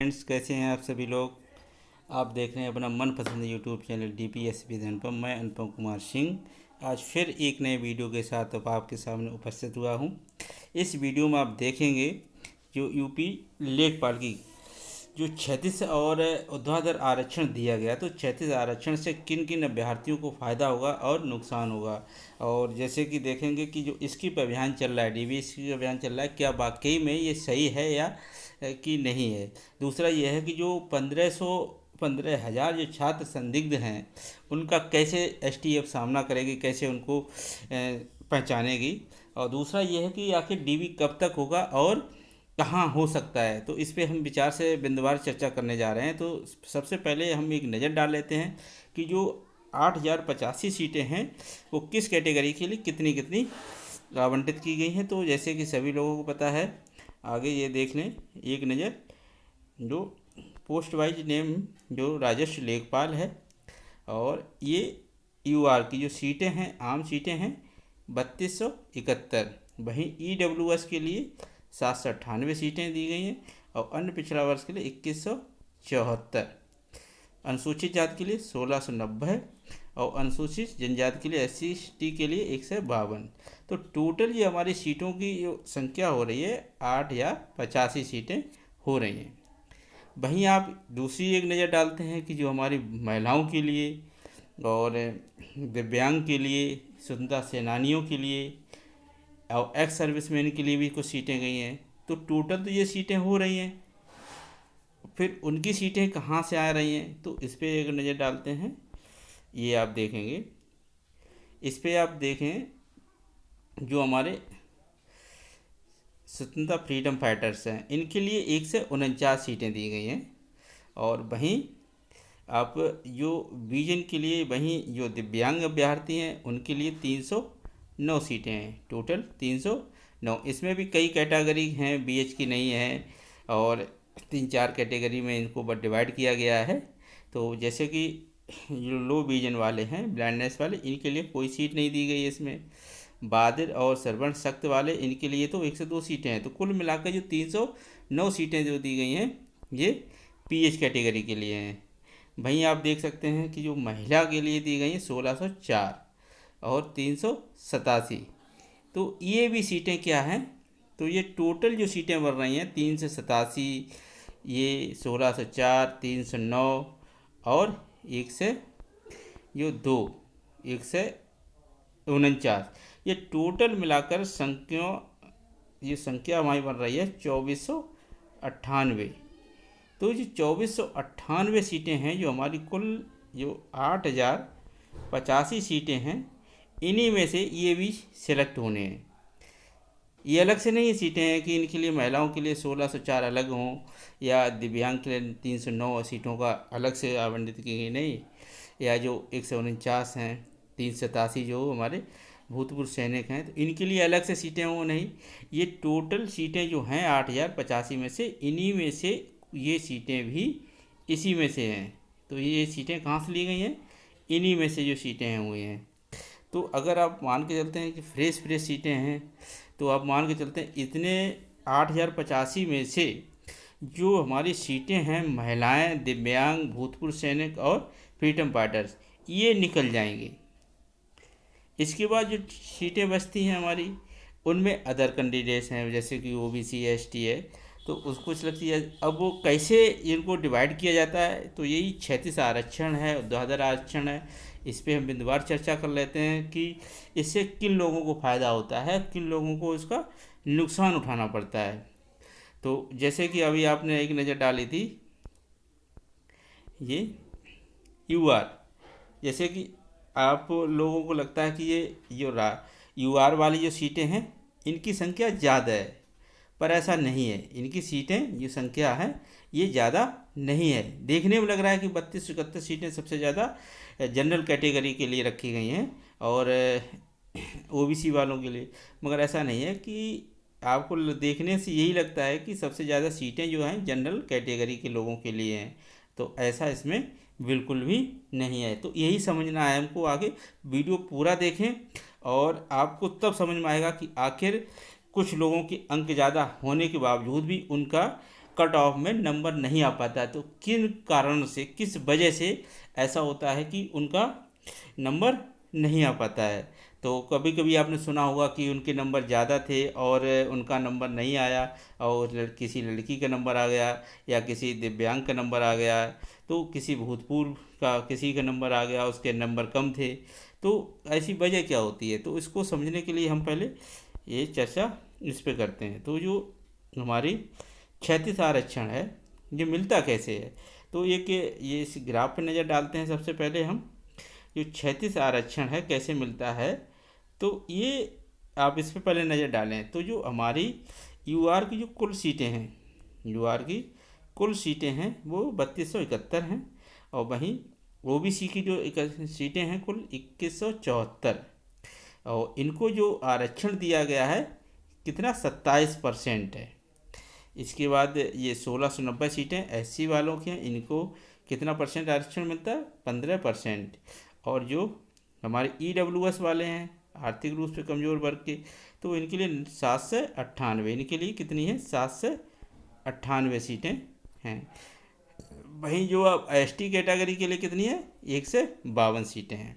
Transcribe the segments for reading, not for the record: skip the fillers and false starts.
Friends, कैसे हैं आप सभी लोग। आप देख रहे हैं अपना मनपसंद यूट्यूब चैनल DPSP अनुपम। मैं अनुपम कुमार सिंह आज फिर एक नए वीडियो के साथ अब आपके सामने उपस्थित हुआ हूं। इस वीडियो में आप देखेंगे जो यूपी लेखपाल की जो 36 और ऊर्ध्वाधर आरक्षण दिया गया, तो 36 आरक्षण से किन किन अभ्यर्थियों को फ़ायदा होगा और नुकसान होगा। और जैसे कि देखेंगे कि जो स्किप अभियान चल रहा है, DBSP अभियान चल रहा है, क्या वाकई में ये सही है या कि नहीं है। दूसरा यह है कि जो 15,000 जो छात्र संदिग्ध हैं उनका कैसे STF सामना करेगी, कैसे उनको पहचानेगी। और दूसरा यह है कि आखिर DB कब तक होगा और कहाँ हो सकता है। तो इस पे हम विचार से बिंदुवार चर्चा करने जा रहे हैं। तो सबसे पहले हम एक नज़र डाल लेते हैं कि जो 8,085 सीटें हैं वो किस कैटेगरी के लिए कितनी कितनी आवंटित की गई हैं। तो जैसे कि सभी लोगों को पता है, आगे ये देख लें एक नज़र। जो पोस्ट वाइज नेम जो राजस्व लेखपाल है, और ये UR की जो सीटें हैं, आम सीटें हैं 3271। वहीं EWS के लिए 798 सीटें दी गई हैं और अन्य पिछड़ा वर्ग के लिए 2174। अनुसूचित जाति के लिए 1690 है और अनुसूचित जनजाति के लिए SC/ST के लिए 152। तो टोटल ये हमारी सीटों की जो संख्या हो रही है 8,085 सीटें हो रही हैं। वहीं आप दूसरी एक नज़र डालते हैं कि जो हमारी महिलाओं के लिए और दिव्यांग के लिए, स्वतंत्रता सेनानियों के लिए और एक्स सर्विसमैन के लिए भी कुछ सीटें गई हैं। तो टोटल तो ये सीटें हो रही हैं, फिर उनकी सीटें कहाँ से आ रही हैं, तो इस पर एक नज़र डालते हैं। ये आप देखेंगे, इस पर आप देखें जो हमारे स्वतंत्रता फ्रीडम फाइटर्स हैं इनके लिए 149 सीटें दी गई हैं। और वहीं आप जो विजन के लिए, वहीं जो दिव्यांग अभ्यर्थी हैं उनके लिए 309 सीटें हैं। टोटल 309। इसमें भी कई कैटेगरी हैं, BH की नहीं है और 3-4 कैटेगरी में इनको डिवाइड किया गया है। तो जैसे कि जो लो विजन वाले हैं, ब्लाइंडनेस वाले, इनके लिए कोई सीट नहीं दी गई है इसमें। बाधिर और श्रवण शक्त वाले, इनके लिए तो 102 सीटें हैं। तो कुल मिलाकर जो 309 सीटें जो दी गई हैं ये PH कैटेगरी के लिए हैं। वहीं आप देख सकते हैं कि जो महिला के लिए दी गई हैं 1604 और 387। तो ये भी सीटें क्या हैं, तो ये टोटल जो सीटें बढ़ रही हैं 387, ये 1604, 309 और 149, ये टोटल मिलाकर ये संख्या हमारी बन रही है 2498। तो ये 2498 सीटें हैं जो हमारी कुल जो 8,085 सीटें हैं, इन्हीं में से ये भी सिलेक्ट होने हैं। ये अलग से नहीं सीटें हैं कि इनके लिए महिलाओं के लिए 1604 अलग हों या दिव्यांग के लिए 309 सीटों का अलग से आवंटित की गई, नहीं। या जो 149 हैं, 387 जो हमारे भूतपूर्व सैनिक हैं, तो इनके लिए अलग से सीटें हों, नहीं। ये टोटल सीटें जो हैं 8,085 में से, इन्हीं में से ये सीटें भी इसी में से हैं। तो ये सीटें कहाँ से ली गई हैं, इन्हीं में से जो सीटें हैं हुई हैं। तो अगर आप मान के चलते हैं कि फ्रेश सीटें हैं, तो आप मान के चलते हैं इतने 8,085 में से जो हमारी सीटें हैं महिलाएं, दिव्यांग, भूतपूर्व सैनिक और फ्रीडम फाइटर्स, ये निकल जाएंगे। इसके बाद जो सीटें बचती हैं हमारी, उनमें अदर कैंडिडेट्स हैं जैसे कि OBC ST है, तो उसको सिलेक्ट किया। अब वो कैसे इनको डिवाइड किया जाता है, तो यही 36 आरक्षण है, ऊर्ध्वाधर आरक्षण है। इस पर हम बिंदुवार चर्चा कर लेते हैं कि इससे किन लोगों को फ़ायदा होता है, किन लोगों को इसका नुकसान उठाना पड़ता है। तो जैसे कि अभी आपने एक नज़र डाली थी ये UR, जैसे कि आप लोगों को लगता है कि ये UR वाली जो सीटें हैं इनकी संख्या ज़्यादा है, पर ऐसा नहीं है। इनकी सीटें जो संख्या है ये ज़्यादा नहीं है। देखने में लग रहा है कि 32-71 सीटें सबसे ज़्यादा जनरल कैटेगरी के लिए रखी गई हैं और OBC वालों के लिए, मगर ऐसा नहीं है। कि आपको देखने से यही लगता है कि सबसे ज़्यादा सीटें जो हैं जनरल कैटेगरी के लोगों के लिए हैं, तो ऐसा इसमें बिल्कुल भी नहीं है। तो यही समझना है हमको। आगे वीडियो पूरा देखें और आपको तब समझ में आएगा कि आखिर कुछ लोगों के अंक ज़्यादा होने के बावजूद भी उनका कट ऑफ में नंबर नहीं आ पाता है। तो किन कारण से, किस वजह से ऐसा होता है कि उनका नंबर नहीं आ पाता है। तो कभी कभी आपने सुना होगा कि उनके नंबर ज़्यादा थे और उनका नंबर नहीं आया, और किसी लड़की का नंबर आ गया या किसी दिव्यांग का नंबर आ गया, तो किसी भूतपूर्व का किसी का नंबर आ गया, उसके नंबर कम थे। तो ऐसी वजह क्या होती है, तो इसको समझने के लिए हम पहले ये चर्चा इस पे करते हैं। तो जो हमारी क्षैतिज आरक्षण है ये मिलता कैसे है, तो ये इस ग्राफ पे नज़र डालते हैं। सबसे पहले हम जो क्षैतिज आरक्षण है कैसे मिलता है, तो ये आप इस पे पहले नज़र डालें। तो जो हमारी यूआर की जो कुल सीटें हैं, यूआर की कुल सीटें हैं वो 3271 हैं, और वहीं ओबीसी की जो सीटें हैं कुल 2174, और इनको जो आरक्षण दिया गया है कितना 27% है। इसके बाद ये 1690 सीटें एससी वालों की हैं, इनको कितना परसेंट आरक्षण मिलता है 15%। और जो हमारे ईडब्ल्यूएस वाले हैं आर्थिक रूप से कमज़ोर वर्ग के, तो इनके लिए 7 से 98, इनके लिए कितनी है 7 से 98 सीटें हैं। वहीं जो अब एसटी कैटेगरी के लिए कितनी है 1 से 52 सीटें हैं।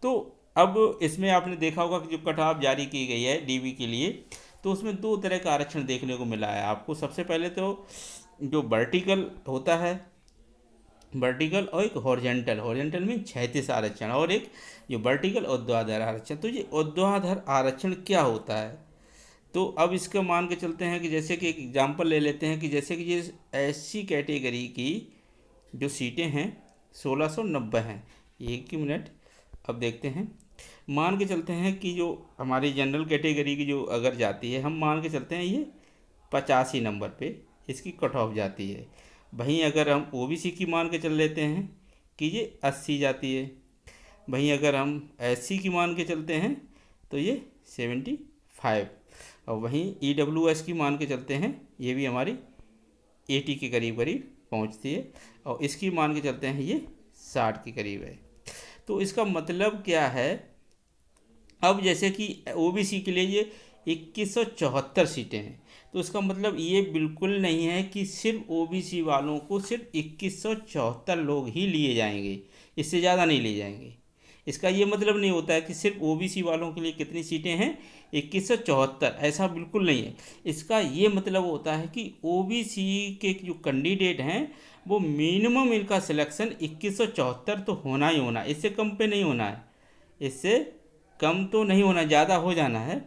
तो अब इसमें आपने देखा होगा कि जो कट ऑफ जारी की गई है डीबी के लिए, तो उसमें 2 तरह का आरक्षण देखने को मिला है आपको। सबसे पहले तो जो वर्टिकल होता है, वर्टिकल, और एक हॉरिजॉन्टल, हॉरिजॉन्टल में क्षैतिज आरक्षण, और एक जो वर्टिकल ऊर्ध्वाधर आरक्षण। तो ये ऊर्ध्वाधर आरक्षण क्या होता है, तो अब इसका मान के चलते हैं कि जैसे कि एक एग्जांपल ले लेते हैं कि जैसे कि ये एससी कैटेगरी की जो सीटें हैं 1690 हैं। एक ही मिनट, अब देखते हैं। मान के चलते हैं कि जो हमारी जनरल कैटेगरी की जो अगर जाती है, हम मान के चलते हैं ये 85 नंबर पे इसकी कट ऑफ जाती है। वहीं अगर हम ओबीसी की मान के चल लेते हैं कि ये 80 जाती है। वहीं अगर हम एससी की मान के चलते हैं तो ये 75, और वहीं ईडब्ल्यूएस की मान के चलते हैं ये भी हमारी 80 के करीब करीब पहुंचती है, और इसकी मान के चलते हैं ये 60 के करीब है। तो इसका मतलब क्या है, अब जैसे कि ओबीसी के लिए ये 2174 सीटें हैं, तो इसका मतलब ये बिल्कुल नहीं है कि सिर्फ ओबीसी वालों को सिर्फ 2174 लोग ही लिए जाएंगे, इससे ज़्यादा नहीं लिए जाएंगे। इसका ये मतलब नहीं होता है कि सिर्फ ओबीसी वालों के लिए कितनी सीटें हैं 2174, ऐसा बिल्कुल नहीं है। इसका ये मतलब होता है कि ओबीसी के जो कैंडिडेट हैं वो मिनिमम इनका सिलेक्शन 2174 तो होना ही होना, इससे कम पे नहीं होना है, इससे कम तो नहीं होना, ज़्यादा हो जाना है।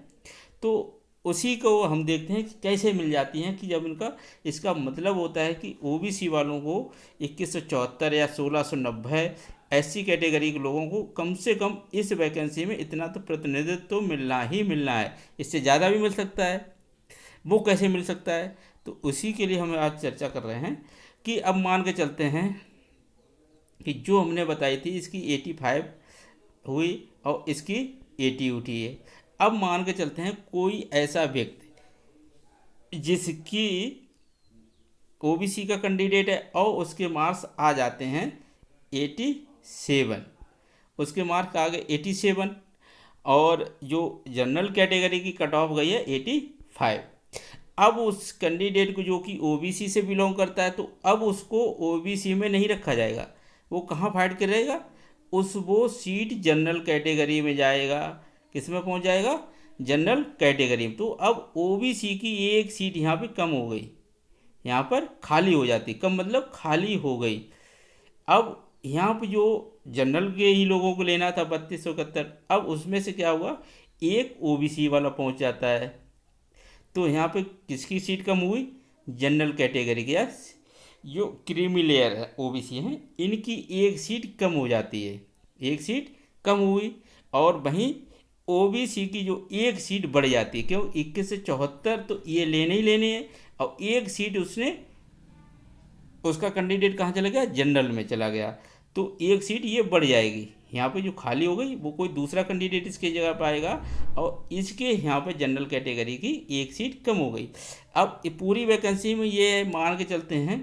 तो उसी को हम देखते हैं कि कैसे मिल जाती हैं, कि जब इनका इसका मतलब होता है कि ओबीसी वालों को 2174 या 1690, एससी कैटेगरी के लोगों को कम से कम इस वैकेंसी में इतना तो प्रतिनिधित्व तो मिलना ही मिलना है, इससे ज़्यादा भी मिल सकता है। वो कैसे मिल सकता है, तो उसी के लिए हम आज चर्चा कर रहे हैं कि अब मान के चलते हैं कि जो हमने बताई थी इसकी 85 हुई और इसकी 80 उठी है। अब मान के चलते हैं कोई ऐसा व्यक्ति जिसकी ओबीसी का कैंडिडेट है और उसके मार्क्स आ जाते हैं 87, उसके मार्क्स आ गए 87, और जो जनरल कैटेगरी की कट ऑफ गई है 85। अब उस कैंडिडेट को जो कि ओबीसी से बिलोंग करता है, तो अब उसको ओबीसी में नहीं रखा जाएगा, वो कहाँ फाइट कर रहेगा, वो सीट जनरल कैटेगरी में जाएगा। किस में पहुंच जाएगा, जनरल कैटेगरी में। तो अब ओबीसी की एक सीट यहाँ पे कम हो गई, यहाँ पर खाली हो जाती, कम मतलब खाली हो गई। अब यहाँ पे जो जनरल के ही लोगों को लेना था 3271, अब उसमें से क्या हुआ, एक ओबीसी वाला पहुँच जाता है। तो यहाँ पे किसकी सीट कम हुई, जनरल कैटेगरी की, जो क्रीमी लेयर है ओबीसी हैं इनकी एक सीट कम हो जाती है, एक सीट कम हुई। और वहीं ओबीसी की जो एक सीट बढ़ जाती है, क्यों 21 से 74 तो ये लेने ही लेने हैं, और एक सीट उसका कैंडिडेट कहाँ चला गया, जनरल में चला गया, तो एक सीट ये बढ़ जाएगी। यहाँ पे जो खाली हो गई वो कोई दूसरा कैंडिडेट इसके जगह पर आएगा, और इसके यहाँ पे जनरल कैटेगरी की एक सीट कम हो गई। अब पूरी वैकेंसी में ये मान के चलते हैं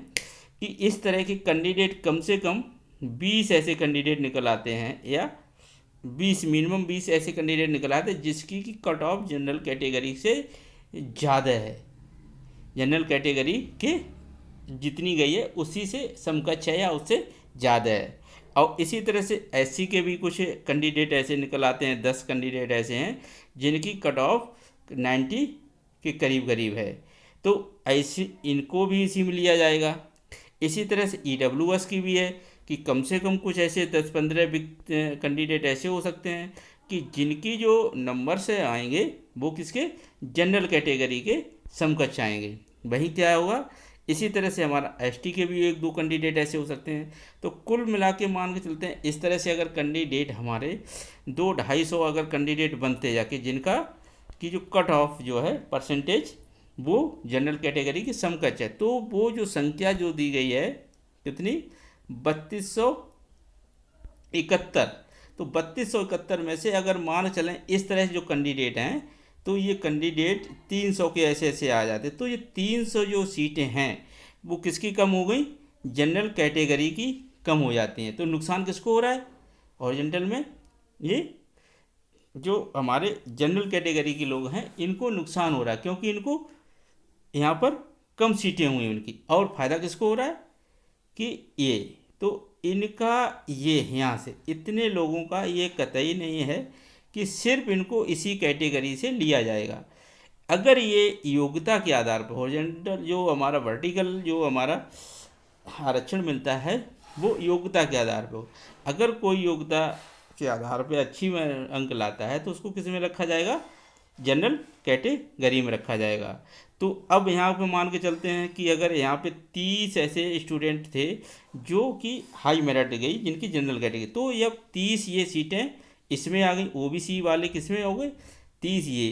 कि इस तरह के कैंडिडेट कम से कम 20 ऐसे कैंडिडेट निकल आते हैं, या 20 मिनिमम 20 ऐसे कैंडिडेट निकल आते हैं जिसकी की कट ऑफ जनरल कैटेगरी से ज़्यादा है, जनरल कैटेगरी के जितनी गई है उसी से समकक्ष है या उससे ज़्यादा है। और इसी तरह से एससी के भी कुछ कैंडिडेट ऐसे निकल आते हैं, 10 कैंडिडेट ऐसे हैं जिनकी कट ऑफ 90 के करीब करीब है, तो ऐसी इनको भी इसी में लिया जाएगा। इसी तरह से EWS की भी है कि कम से कम कुछ ऐसे 10-15 कैंडिडेट ऐसे हो सकते हैं कि जिनकी जो नंबर से आएंगे वो किसके, जनरल कैटेगरी के समकक्ष आएंगे। वही क्या होगा, इसी तरह से हमारा एसटी के भी 1-2 कैंडिडेट ऐसे हो सकते हैं। तो कुल मिला के मान के चलते हैं इस तरह से अगर कैंडिडेट हमारे 200-250 अगर कैंडिडेट बनते जाके जिनका की जो कट ऑफ जो है परसेंटेज वो जनरल कैटेगरी की समकक्ष है, तो वो जो संख्या जो दी गई है कितनी, 3271। तो 3271 में से अगर मान चलें इस तरह से जो कैंडिडेट हैं तो ये कैंडिडेट 300 के ऐसे ऐसे आ जाते, तो ये 300 जो सीटें हैं वो किसकी कम हो गई, जनरल कैटेगरी की कम हो जाती हैं। तो नुकसान किसको हो रहा है, हॉरिजॉन्टल में ये जो हमारे जनरल कैटेगरी के लोग हैं इनको नुकसान हो रहा है, क्योंकि इनको यहाँ पर कम सीटें हुई उनकी। और फ़ायदा किसको हो रहा है कि ये तो इनका ये यहाँ से इतने लोगों का ये कतई नहीं है कि सिर्फ इनको इसी कैटेगरी से लिया जाएगा। अगर ये योग्यता के आधार पर हॉरिजॉन्टल जो हमारा वर्टिकल जो हमारा आरक्षण मिलता है वो योग्यता के आधार पर हो, अगर कोई योग्यता के आधार पर अच्छी अंक लाता है तो उसको किस में रखा जाएगा, जनरल कैटेगरी में रखा जाएगा। तो अब यहाँ पे मान के चलते हैं कि अगर यहाँ पे 30 ऐसे स्टूडेंट थे जो कि हाई मेरिट गई जिनकी जनरल कैटेगरी, तो अब 30 ये सीटें इसमें आ गई, ओबीसी वाले किसमें हो गए 30 ये,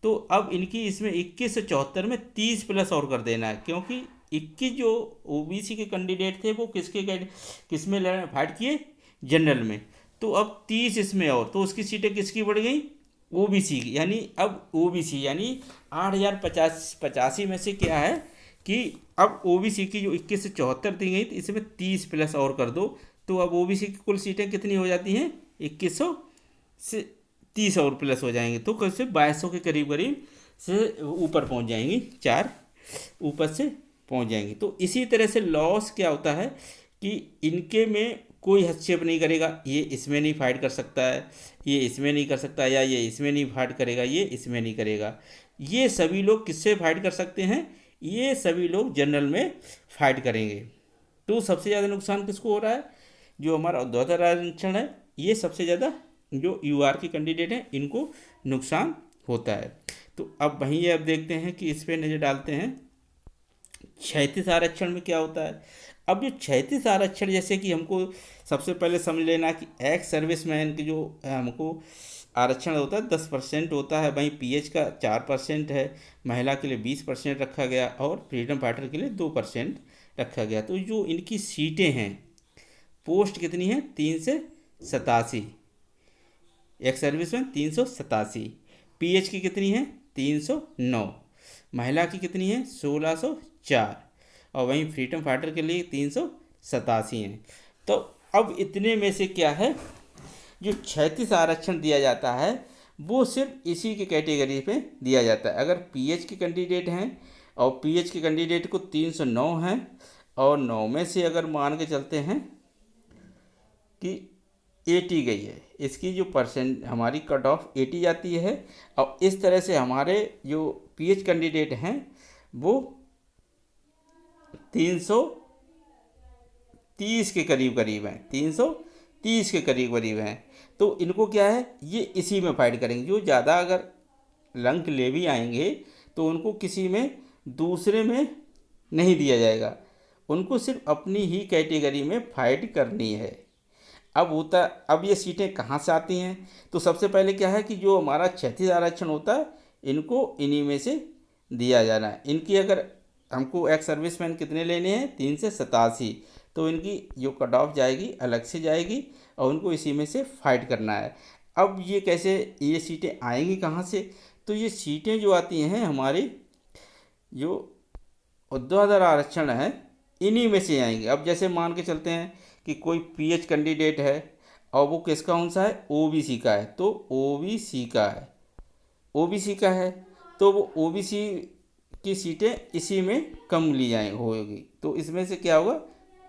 तो अब इनकी इसमें 21 से 74 में 30 प्लस और कर देना है, क्योंकि 21 जो ओबीसी के कैंडिडेट थे वो किसमें फाइट किए, जनरल में, तो अब 30 इसमें और, तो उसकी सीटें किसकी बढ़ गई, ओबीसी की। यानी अब ओबीसी यानी 8085 में से क्या है कि अब ओबीसी की जो 21 से 74 दी गई, तो इसमें 30 प्लस और कर दो, तो अब ओबीसी की कुल सीटें कितनी हो जाती हैं, 2100 से 30 और प्लस हो जाएंगे, तो कैसे 2200 के करीब करीब से ऊपर पहुंच जाएंगी, 4 ऊपर से पहुंच जाएंगी। तो इसी तरह से लॉस क्या होता है कि इनके में कोई हस्तक्षेप नहीं करेगा, ये इसमें नहीं फाइट कर सकता है, ये इसमें नहीं कर सकता, या ये इसमें नहीं फाइट करेगा, ये इसमें नहीं करेगा। ये सभी लोग किससे फाइट कर सकते हैं, ये सभी लोग जनरल में फाइट करेंगे। तो सबसे ज़्यादा नुकसान किसको हो रहा है, जो हमारा ऊर्ध्वाधर आरक्षण है, ये सबसे ज़्यादा जो यूआर के कैंडिडेट हैं इनको नुकसान होता है। तो अब वहीं अब देखते हैं कि इस पर नज़र डालते हैं क्षैतिज आरक्षण में क्या होता है। अब जो क्षैतिज आरक्षण जैसे कि हमको सबसे पहले समझ लेना कि एक्स सर्विसमैन की जो हमको आरक्षण होता है 10% होता है, वहीं पीएच का 4% है, महिला के लिए 20% रखा गया और फ्रीडम फाइटर के लिए 2% रखा गया। तो जो इनकी सीटें हैं, पोस्ट कितनी है 387, एक्स सर्विसमैन 387, पीएच की कितनी है 309, महिला की कितनी है 1604 और वहीं फ्रीडम फाइटर के लिए 387 हैं। तो अब इतने में से क्या है, जो क्षैतिज आरक्षण दिया जाता है वो सिर्फ इसी के कैटेगरी पे दिया जाता है। अगर पीएच के कैंडिडेट हैं और पीएच के कैंडिडेट को 309 हैं और 9 में से अगर मान के चलते हैं कि 80 गई है, इसकी जो परसेंट हमारी कट ऑफ 80 जाती है, और इस तरह से हमारे जो पीएच कैंडिडेट हैं वो 330 के करीब करीब हैं, 330 के करीब करीब हैं। तो इनको क्या है, ये इसी में फाइट करेंगे। जो ज़्यादा अगर रंक ले भी आएंगे तो उनको किसी में दूसरे में नहीं दिया जाएगा, उनको सिर्फ अपनी ही कैटेगरी में फाइट करनी है। अब ये सीटें कहाँ से आती हैं, तो सबसे पहले क्या है कि जो हमारा क्षैतिज आरक्षण होता है इनको इन्हीं में से दिया जाना है। इनकी अगर हमको एक्स सर्विसमैन कितने लेने हैं 387, तो इनकी जो कट ऑफ जाएगी अलग से जाएगी और उनको इसी में से फाइट करना है। अब ये कैसे ये सीटें आएंगी कहाँ से, तो ये सीटें जो आती हैं हमारी जो ऊर्ध्वाधर आरक्षण है इन्हीं में से आएंगे। अब जैसे मान के चलते हैं कि कोई पीएच कैंडिडेट है और वो किसका कौन सा है, ओबीसी का है, तो ओबीसी का है, ओबीसी का है, तो वो ओबीसी की सीटें इसी में कम ली जाए होगी। तो इसमें से क्या होगा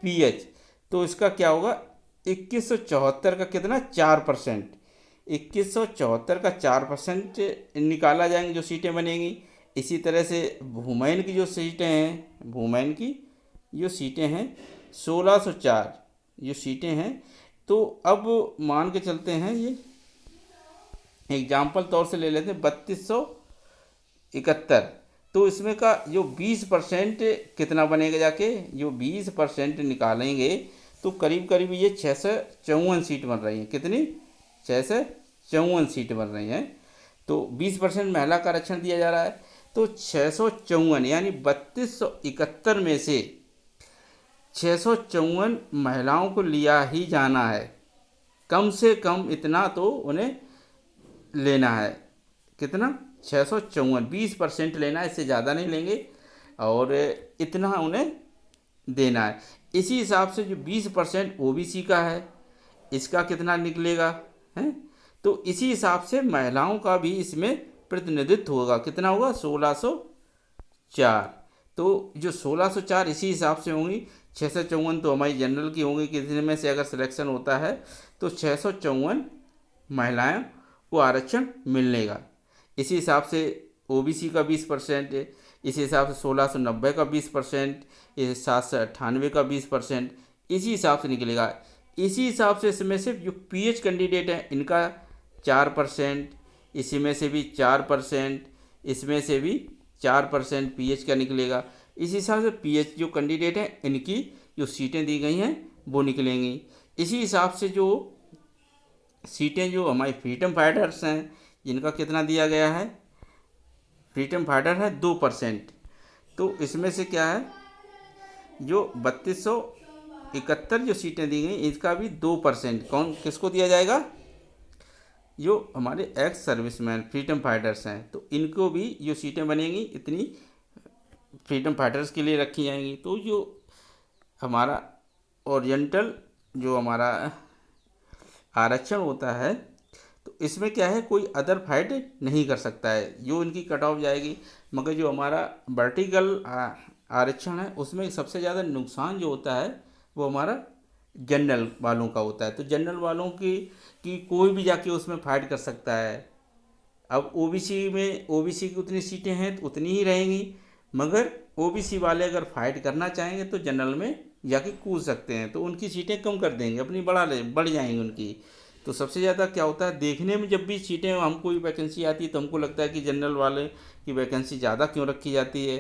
पीएच, तो इसका क्या होगा 2174 का कितना 4%, 2174 का 4% निकाला जाएंगे जो सीटें बनेंगी। इसी तरह से भूमैन की जो सीटें हैं, भूमैन की जो सीटें हैं 1604 जो सीटें हैं। तो अब मान के चलते हैं, ये एग्जाम्पल तौर से ले लेते हैं 3271। तो इसमें का जो 20% कितना बनेगा, जाके जो 20% निकालेंगे तो करीब करीब ये 654 सीट बन रही हैं। कितनी 654 सीट बन रही हैं। तो 20% महिला का आरक्षण दिया जा रहा है। तो 654 यानी 3271 में से 654 महिलाओं को लिया ही जाना है, कम से कम इतना तो उन्हें लेना है। कितना 654, 20% लेना है, इससे ज़्यादा नहीं लेंगे और इतना उन्हें देना है। इसी हिसाब से जो 20% ओबीसी का है इसका कितना निकलेगा है, तो इसी हिसाब से महिलाओं का भी इसमें प्रतिनिधित्व होगा। कितना होगा 1604। तो जो 1604 इसी हिसाब से होंगी। 654 तो हमारी जनरल की होंगी, किसी में से अगर सिलेक्शन होता है तो 654 महिलाएं को आरक्षण मिलेगा। इसी हिसाब से ओबीसी का 20%, इसी हिसाब से 1690 का 20%, 798 का 20%, इसी हिसाब से निकलेगा। इसी हिसाब से इसमें से जो पीएच कैंडिडेट हैं इनका 4%, इसी में से भी 4%, इसमें से भी 4% पीएच का निकलेगा। इसी हिसाब से पीएच जो कैंडिडेट हैं इनकी जो सीटें दी गई हैं वो निकलेंगी। इसी हिसाब से जो सीटें जो हमारी फ्रीडम फाइटर्स हैं जिनका कितना दिया गया है, फ्रीडम फाइटर है 2%। तो इसमें से क्या है जो 3271 जो सीटें दी गई इसका भी 2% कौन किसको दिया जाएगा, जो हमारे एक्स सर्विसमैन फ्रीडम फाइटर्स हैं। तो इनको भी जो सीटें बनेंगी इतनी फ्रीडम फाइटर्स के लिए रखी जाएंगी। तो जो हमारा ओरिएंटल जो हमारा आरक्षण होता है तो इसमें क्या है कोई अदर फाइट नहीं कर सकता है, जो इनकी कट ऑफ जाएगी। मगर जो हमारा वर्टिकल आरक्षण है उसमें सबसे ज़्यादा नुकसान जो होता है वो हमारा जनरल वालों का होता है। तो जनरल वालों की कोई भी जाके उसमें फाइट कर सकता है। अब ओबीसी की उतनी सीटें हैं तो उतनी ही रहेंगी, मगर ओबीसी वाले अगर फाइट करना चाहेंगे तो जनरल में जाके कूद सकते हैं, तो उनकी सीटें कम कर देंगे, अपनी बढ़ जाएंगी उनकी। तो सबसे ज़्यादा क्या होता है देखने में, जब भी सीटें हमको वैकेंसी आती है तो हमको लगता है कि जनरल वाले की वैकेंसी ज़्यादा क्यों रखी जाती है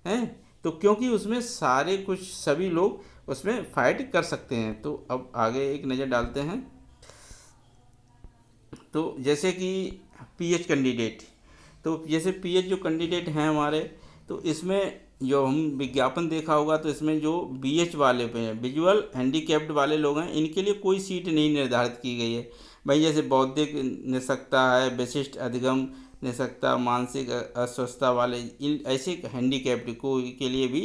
हैं, तो क्योंकि उसमें सारे कुछ सभी लोग उसमें फाइट कर सकते हैं। तो अब आगे एक नज़र डालते हैं। तो जैसे कि पीएच कैंडिडेट, तो जैसे पीएच जो कैंडिडेट हैं हमारे, तो इसमें जो हम विज्ञापन देखा होगा तो इसमें जो बीएच वाले पे हैं, विजुअल हैंडीकैप्ड वाले लोग हैं, इनके लिए कोई सीट नहीं निर्धारित की गई है भाई। जैसे बौद्धिक निःशक्तता है, विशिष्ट अधिगम निःशक्तता, मानसिक अस्वस्थता वाले इन ऐसे हैंडीकैप्ड को के लिए भी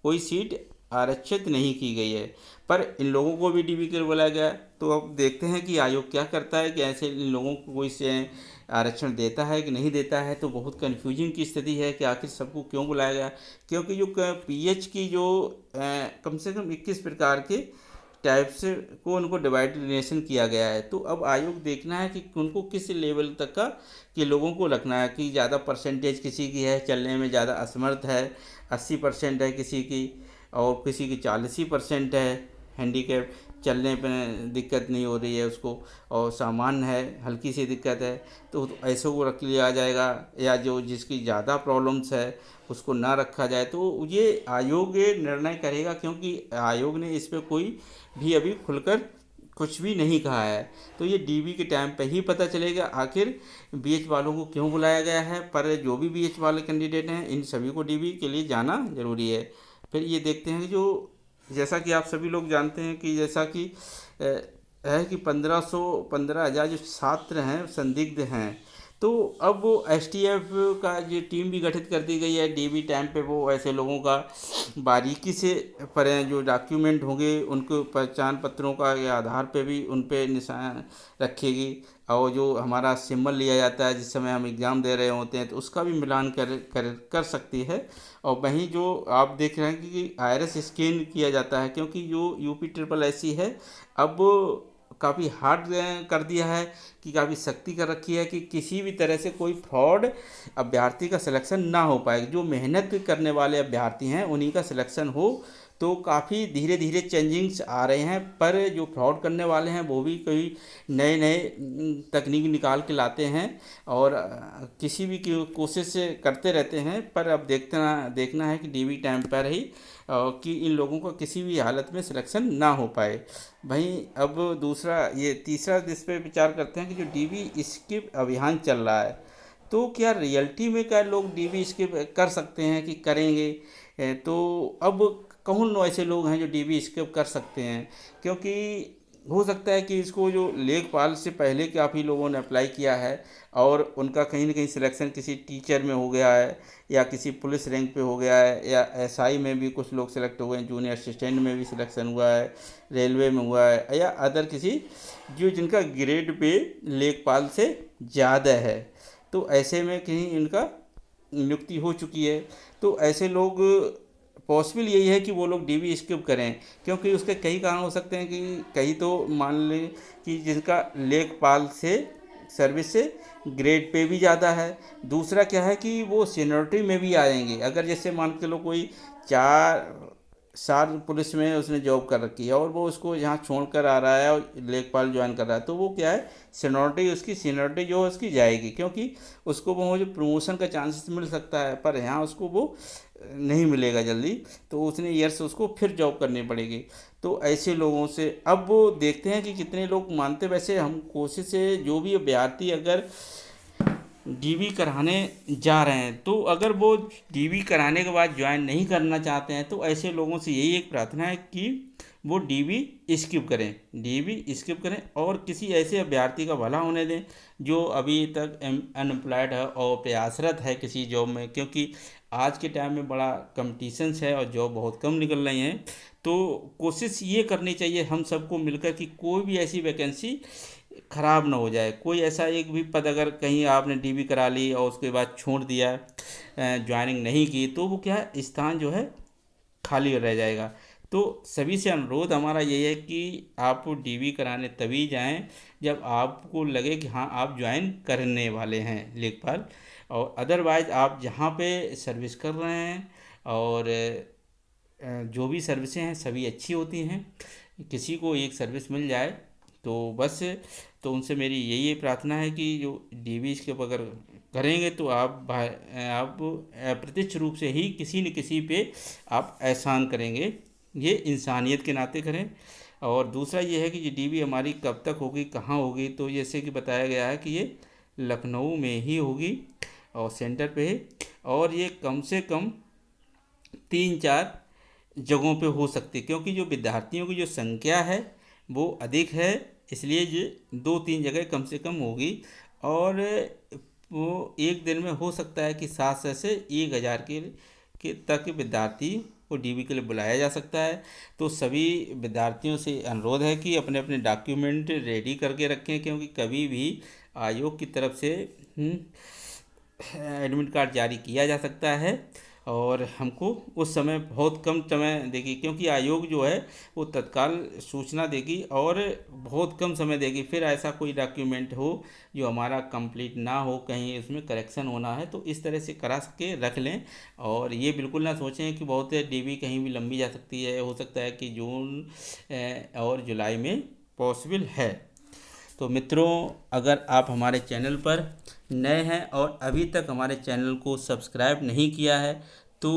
कोई सीट आरक्षित नहीं की गई है, पर इन लोगों को भी डीबी के लिए बुलाया गया। तो अब देखते हैं कि आयोग क्या करता है कि ऐसे इन लोगों को कोई से आरक्षण देता है कि नहीं देता है। तो बहुत कन्फ्यूजिंग की स्थिति है कि आखिर सबको क्यों बुलाया गया, क्योंकि जो पीएच की जो कम से कम 21 प्रकार के टाइप्स को उनको डिवाइडेशन किया गया है। तो अब आयोग देखना है कि उनको किस लेवल तक का कि लोगों को रखना है, कि ज़्यादा परसेंटेज किसी की है, चलने में ज़्यादा असमर्थ है 80% है किसी की, और किसी की 40% है हैंडीकैप, चलने पर दिक्कत नहीं हो रही है उसको, और सामान्य है हल्की सी दिक्कत है, तो ऐसे को रख लिया जाएगा। या जो जिसकी ज़्यादा प्रॉब्लम्स है उसको ना रखा जाए। तो ये आयोग ये निर्णय करेगा, क्योंकि आयोग ने इस पर कोई भी अभी खुलकर कुछ भी नहीं कहा है। तो ये डीबी के टाइम पे ही पता चलेगा आखिर बीएच वालों को क्यों बुलाया गया है। पर जो भी बीएच वाले कैंडिडेट हैं इन सभी को डीबी के लिए जाना ज़रूरी है। फिर ये देखते हैं जो जैसा कि आप सभी लोग जानते हैं कि जैसा कि है कि 15,000 जो छात्र हैं संदिग्ध हैं, तो अब वो एसटीएफ का जो टीम भी गठित कर दी गई है, डीबी टाइम पे वो ऐसे लोगों का बारीकी से पर जो डॉक्यूमेंट होंगे उनको पहचान पत्रों का या आधार पे भी उन पे निशान रखेगी, और जो हमारा सिंबल लिया जाता है जिस समय हम एग्ज़ाम दे रहे होते हैं तो उसका भी मिलान कर सकती है। और वहीं जो आप देख रहे हैं कि आइरिस स्कैन किया जाता है, क्योंकि जो यूपी ट्रिपल एससी है अब काफ़ी हार्ड कर दिया है, कि काफ़ी सख्ती कर रखी है कि किसी भी तरह से कोई फ्रॉड अभ्यर्थी का सिलेक्शन ना हो पाए। जो मेहनत करने वाले अभ्यर्थी हैं उन्हीं का सिलेक्शन हो। तो काफ़ी धीरे धीरे चेंजिंग्स आ रहे हैं, पर जो फ्रॉड करने वाले हैं वो भी कई नए नए तकनीक निकाल के लाते हैं, और किसी भी की कोशिश करते रहते हैं। पर अब देखना है कि डीबी टाइम पर ही कि इन लोगों का किसी भी हालत में सिलेक्शन ना हो पाए। वहीं अब तीसरा जिस पे विचार करते हैं कि जो डीबी स्किप अभियान चल रहा है, तो क्या रियलिटी में क्या लोग डीबी स्किप कर सकते हैं कि करेंगे? तो अब कौन ऐसे लोग हैं जो डीबी स्किप कर सकते हैं? क्योंकि हो सकता है कि इसको जो लेखपाल से पहले काफ़ी लोगों ने अप्लाई किया है और उनका कहीं ना कहीं सिलेक्शन किसी टीचर में हो गया है, या किसी पुलिस रैंक पे हो गया है, या एसआई में भी कुछ लोग सिलेक्ट हो गए, जूनियर असिस्टेंट में भी सिलेक्शन हुआ है, रेलवे में हुआ है, या अदर किसी जिनका ग्रेड पे लेखपाल से ज़्यादा है। तो ऐसे में कहीं इनका नियुक्ति हो चुकी है। तो ऐसे लोग पॉसिबल यही है कि वो लोग डीबी स्किप करें, क्योंकि उसके कई कारण हो सकते हैं कि कहीं तो मान लें कि जिनका लेखपाल से सर्विस से ग्रेड पे भी ज़्यादा है। दूसरा क्या है कि वो सीनियरिटी में भी आएंगे। अगर जैसे मान के लो कोई 4 साल पुलिस में उसने जॉब कर रखी है और वो उसको यहाँ छोड़ कर आ रहा है और लेखपाल ज्वाइन कर रहा है, तो वो क्या है, सीनियरिटी जो है उसकी जाएगी, क्योंकि उसको वो जो प्रमोशन का चांसेस मिल सकता है, पर यहाँ उसको वो नहीं मिलेगा जल्दी। तो उसने ईयर्स उसको फिर जॉब करनी पड़ेगी। तो ऐसे लोगों से अब वो देखते हैं कि कितने लोग मानते। वैसे हम कोशिश से जो भी अभ्यर्थी अगर डीबी कराने जा रहे हैं, तो अगर वो डीबी कराने के बाद ज्वाइन नहीं करना चाहते हैं, तो ऐसे लोगों से यही एक प्रार्थना है कि वो डीबी स्किप करें और किसी ऐसे अभ्यर्थी का भला होने दें जो अभी तक अनएम्प्लॉयड है और प्रयासरत है किसी जॉब में, क्योंकि आज के टाइम में बड़ा कंपटीशंस है और जॉब बहुत कम निकल रही हैं। तो कोशिश ये करनी चाहिए हम सबको मिलकर कि कोई भी ऐसी वैकेंसी ख़राब ना हो जाए। कोई ऐसा एक भी पद अगर कहीं आपने डीबी करा ली और उसके बाद छोड़ दिया, ज्वाइनिंग नहीं की, तो वो क्या है, स्थान जो है खाली रह जाएगा। तो सभी से अनुरोध हमारा यही है कि आप डीबी कराने तभी जाएं जब आपको लगे कि हाँ आप ज्वाइन करने वाले हैं लेखपाल। और अदरवाइज़ आप जहाँ पे सर्विस कर रहे हैं और जो भी सर्विसें हैं सभी अच्छी होती हैं, किसी को एक सर्विस मिल जाए तो बस। तो उनसे मेरी यही प्रार्थना है कि जो डीबी के अगर करेंगे तो आप अप्रत्यक्ष रूप से ही किसी न किसी पे आप एहसान करेंगे। ये इंसानियत के नाते करें। और दूसरा ये है कि ये डीबी हमारी कब तक होगी, कहाँ होगी, तो जैसे कि बताया गया है कि ये लखनऊ में ही होगी और सेंटर पे है, और ये कम से कम 3-4 जगहों पे हो सकती है, क्योंकि जो विद्यार्थियों की जो संख्या है वो अधिक है, इसलिए ये 2-3 जगह कम से कम होगी। और वो एक दिन में हो सकता है कि 700 से 1000 के तक विद्यार्थी को डीबी के लिए बुलाया जा सकता है। तो सभी विद्यार्थियों से अनुरोध है कि अपने अपने डॉक्यूमेंट रेडी करके रखें, क्योंकि कभी भी आयोग की तरफ से एडमिट कार्ड जारी किया जा सकता है और हमको उस समय बहुत कम समय देगी, क्योंकि आयोग जो है वो तत्काल सूचना देगी और बहुत कम समय देगी। फिर ऐसा कोई डॉक्यूमेंट हो जो हमारा कंप्लीट ना हो, कहीं उसमें करेक्शन होना है, तो इस तरह से करा के रख लें। और ये बिल्कुल ना सोचें कि बहुत डीबी कहीं भी लंबी जा सकती है, हो सकता है कि जून और जुलाई में पॉसिबल है। तो मित्रों, अगर आप हमारे चैनल पर नए हैं और अभी तक हमारे चैनल को सब्सक्राइब नहीं किया है, तो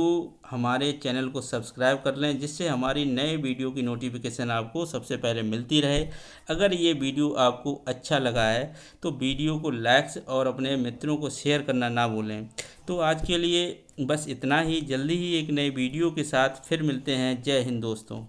हमारे चैनल को सब्सक्राइब कर लें, जिससे हमारी नए वीडियो की नोटिफिकेशन आपको सबसे पहले मिलती रहे। अगर ये वीडियो आपको अच्छा लगा है तो वीडियो को लाइक्स और अपने मित्रों को शेयर करना ना भूलें। तो आज के लिए बस इतना ही। जल्दी ही एक नए वीडियो के साथ फिर मिलते हैं। जय हिंद दोस्तों।